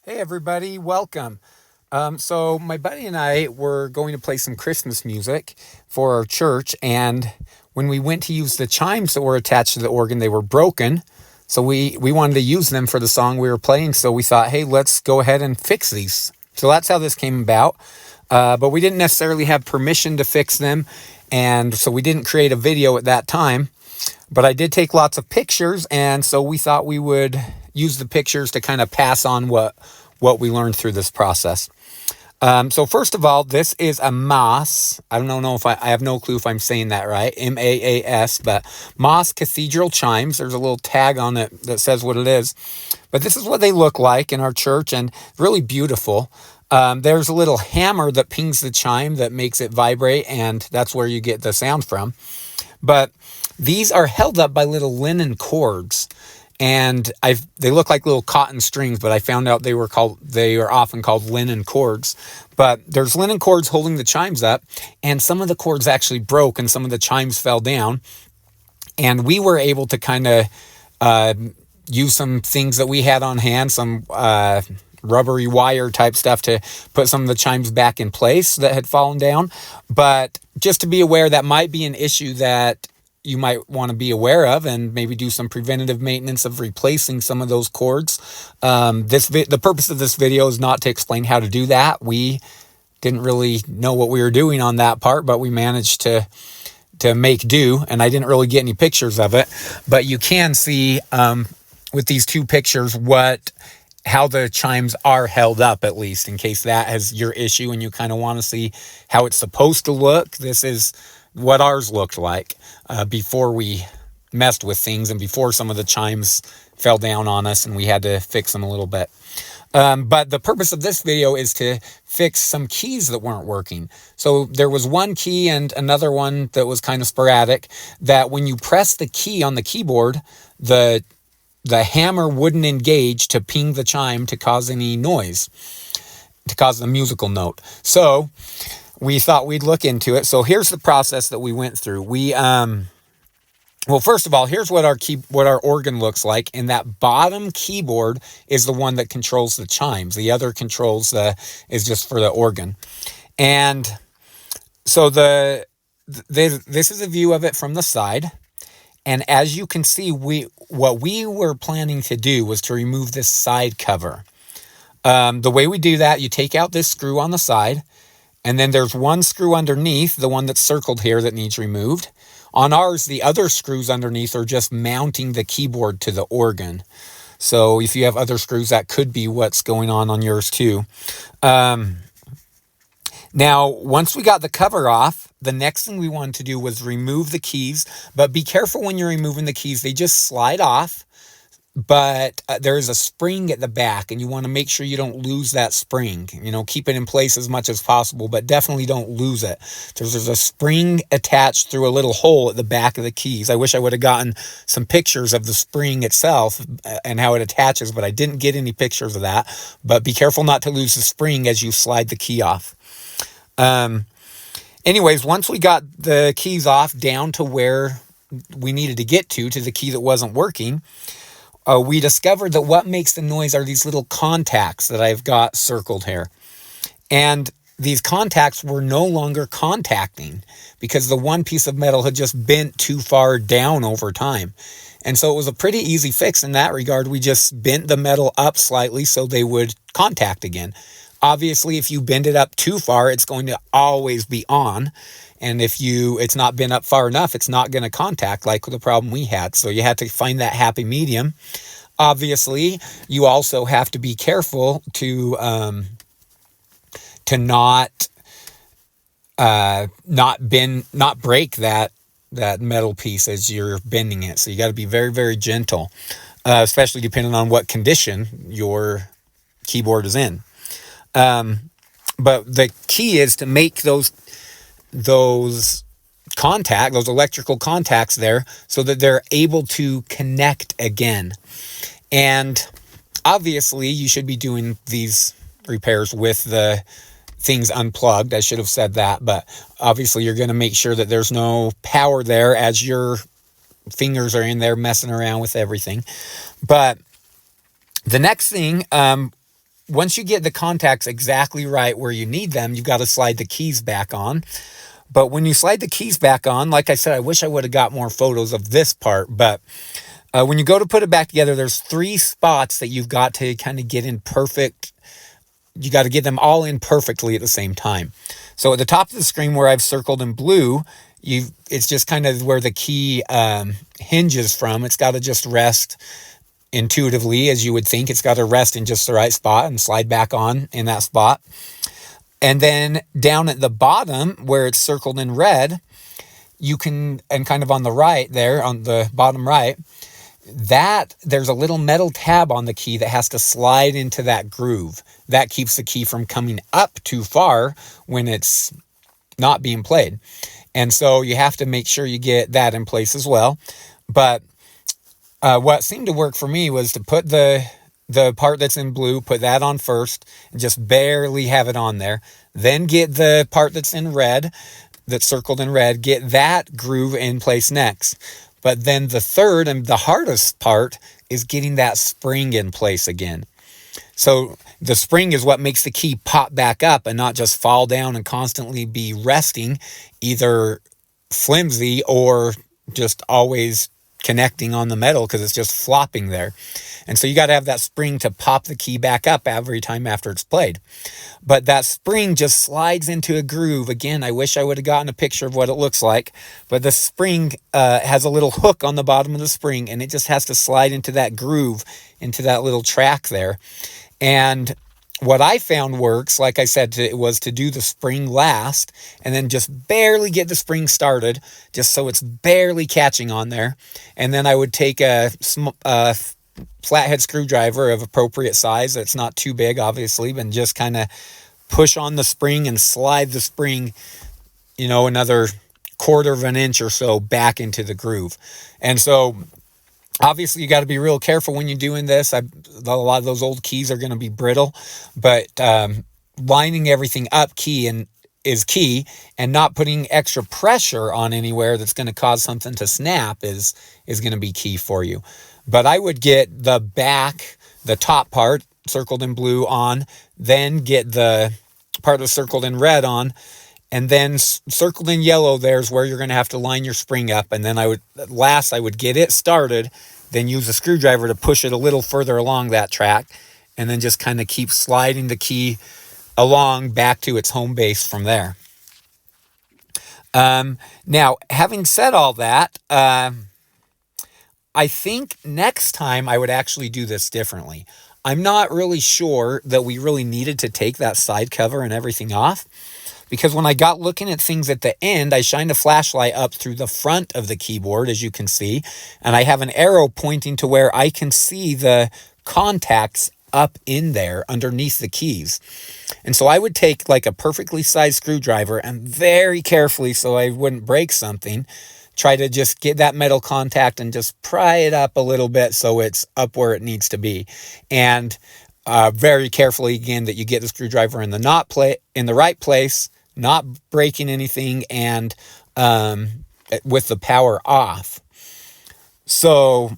Hey everybody, welcome. So my buddy and I were going to play some Christmas music for our church, and when we went to use the chimes that were attached to the organ, they were broken. So we wanted to use them for the song we were playing. So we thought, hey, let's go ahead and fix these. So that's how this came about. But we didn't necessarily have permission to fix them, and so we didn't create a video at that time. But I did take lots of pictures, and so we thought we would use the pictures to kind of pass on what we learned through this process. So first of all, this is a Maas. I don't know if I have no clue if I'm saying that right. Maas, but Maas Cathedral Chimes. There's a little tag on it that says what it is. But this is what they look like in our church, and really beautiful. There's a little hammer that pings the chime that makes it vibrate, and that's where you get the sound from. But these are held up by little linen cords, and they look like little cotton strings, but I found out they are often called linen cords. But there's linen cords holding the chimes up, and some of the cords actually broke, and some of the chimes fell down. And we were able to kind of use some things that we had on hand, some rubbery wire type stuff, to put some of the chimes back in place that had fallen down. But just to be aware, that might be an issue that you might want to be aware of, and maybe do some preventative maintenance of replacing some of those cords. The purpose of this video is not to explain how to do that. We didn't really know what we were doing on that part, but we managed to make do, and I didn't really get any pictures of it. But you can see with these two pictures how the chimes are held up, at least in case that is your issue and you kind of want to see how it's supposed to look. This is what ours looked like before we messed with things, and before some of the chimes fell down on us and we had to fix them a little bit. But the purpose of this video is to fix some keys that weren't working. So there was one key and another one that was kind of sporadic, that when you press the key on the keyboard, the hammer wouldn't engage to ping the chime to cause any noise, to cause the musical note. So we thought we'd look into it. So here's the process that we went through. Well, first of all, here's what our organ looks like. And that bottom keyboard is the one that controls the chimes. The other is just for the organ. And so this is a view of it from the side. And as you can see, what we were planning to do was to remove this side cover. The way we do that, you take out this screw on the side, and then there's one screw underneath, the one that's circled here, that needs removed. On ours, the other screws underneath are just mounting the keyboard to the organ. So if you have other screws, that could be what's going on yours too. Now, once we got the cover off, the next thing we wanted to do was remove the keys. But be careful when you're removing the keys. They just slide off. But there's a spring at the back, and you want to make sure you don't lose that spring. Keep it in place as much as possible, but definitely don't lose it. There's a spring attached through a little hole at the back of the keys. I wish I would have gotten some pictures of the spring itself and how it attaches, but I didn't get any pictures of that. But be careful not to lose the spring as you slide the key off. Anyways, once we got the keys off down to where we needed to get to the key that wasn't working, we discovered that what makes the noise are these little contacts that I've got circled here. And these contacts were no longer contacting because the one piece of metal had just bent too far down over time. And so it was a pretty easy fix in that regard. We just bent the metal up slightly so they would contact again. Obviously, if you bend it up too far, it's going to always be on. And if it's not been up far enough, it's not going to contact, like the problem we had. So you had to find that happy medium. Obviously, you also have to be careful to not break that metal piece as you're bending it. So you got to be very, very gentle, especially depending on what condition your keyboard is in. But the key is to make those electrical contacts there so that they're able to connect again. And obviously you should be doing these repairs with the things unplugged. I should have said that, but obviously you're going to make sure that there's no power there as your fingers are in there messing around with everything. But the next thing once you get the contacts exactly right where you need them, you've got to slide the keys back on. But when you slide the keys back on, like I said, I wish I would have got more photos of this part, but when you go to put it back together, there's 3 spots that you've got to kind of get in perfect. You got to get them all in perfectly at the same time. So at the top of the screen where I've circled in blue, it's just kind of where the key hinges from. It's got to just rest intuitively, as you would think. It's got to rest in just the right spot and slide back on in that spot. And then down at the bottom where it's circled in red, you can, and kind of on the right there, on the bottom right, that there's a little metal tab on the key that has to slide into that groove. That keeps the key from coming up too far when it's not being played. And so you have to make sure you get that in place as well. But what seemed to work for me was to put the part that's in blue, put that on first, and just barely have it on there. Then get the part that's in red, that's circled in red, get that groove in place next. But then the third and the hardest part is getting that spring in place again. So the spring is what makes the key pop back up and not just fall down and constantly be resting, either flimsy or just always connecting on the metal because it's just flopping there. And so you got to have that spring to pop the key back up every time after it's played. But that spring just slides into a groove. Again, I wish I would have gotten a picture of what it looks like. But the spring has a little hook on the bottom of the spring, and it just has to slide into that groove, into that little track there. And what I found works, like I said, was to do the spring last and then just barely get the spring started, just so it's barely catching on there. And then I would take a flathead screwdriver of appropriate size that's not too big, obviously, and just kind of push on the spring and slide the spring, another 1/4 of an inch or so back into the groove. And so obviously, you got to be real careful when you're doing this. A lot of those old keys are going to be brittle, but lining everything up is key, and not putting extra pressure on anywhere that's going to cause something to snap is going to be key for you. But I would get the top part circled in blue on, then get the part that's circled in red on, and then circled in yellow, there's where you're going to have to line your spring up. And then I would get it started, then use a screwdriver to push it a little further along that track, and then just kind of keep sliding the key along back to its home base from there. Now, having said all that, I think next time I would actually do this differently. I'm not really sure that we really needed to take that side cover and everything off, because when I got looking at things at the end, I shined a flashlight up through the front of the keyboard, as you can see, and I have an arrow pointing to where I can see the contacts up in there underneath the keys. And so I would take like a perfectly sized screwdriver and very carefully, so I wouldn't break something, try to just get that metal contact and just pry it up a little bit so it's up where it needs to be. And very carefully, again, that you get the screwdriver in the right place, not breaking anything, and with the power off. So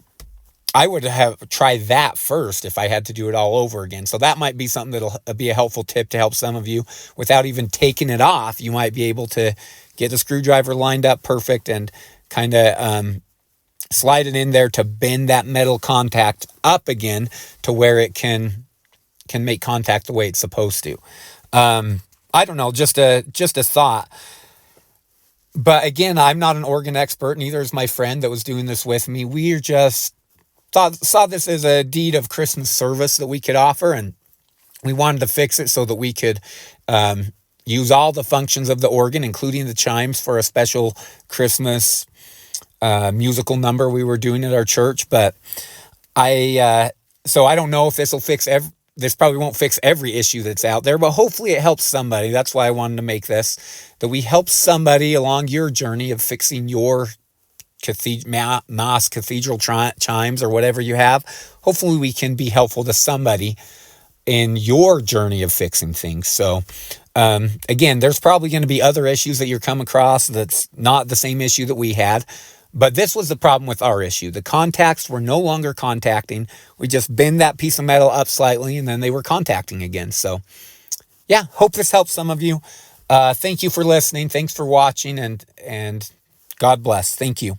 I would have tried that first if I had to do it all over again. So that might be something that'll be a helpful tip to help some of you. Without even taking it off, you might be able to get the screwdriver lined up perfect and kind of slide it in there to bend that metal contact up again to where it can make contact the way it's supposed to. I don't know, just a thought. But again, I'm not an organ expert, neither is my friend that was doing this with me. We just saw this as a deed of Christmas service that we could offer, and we wanted to fix it so that we could use all the functions of the organ, including the chimes, for a special Christmas musical number we were doing at our church. But so I don't know if this will fix this probably won't fix every issue that's out there, but hopefully it helps somebody. That's why I wanted to make this, that we help somebody along your journey of fixing your Maas Cathedral Chimes or whatever you have. Hopefully we can be helpful to somebody in your journey of fixing things. So again, there's probably going to be other issues that you're come across that's not the same issue that we had. But this was the problem with our issue. The contacts were no longer contacting. We just bend that piece of metal up slightly and then they were contacting again. So yeah, hope this helps some of you. Thank you for listening. Thanks for watching, and God bless. Thank you.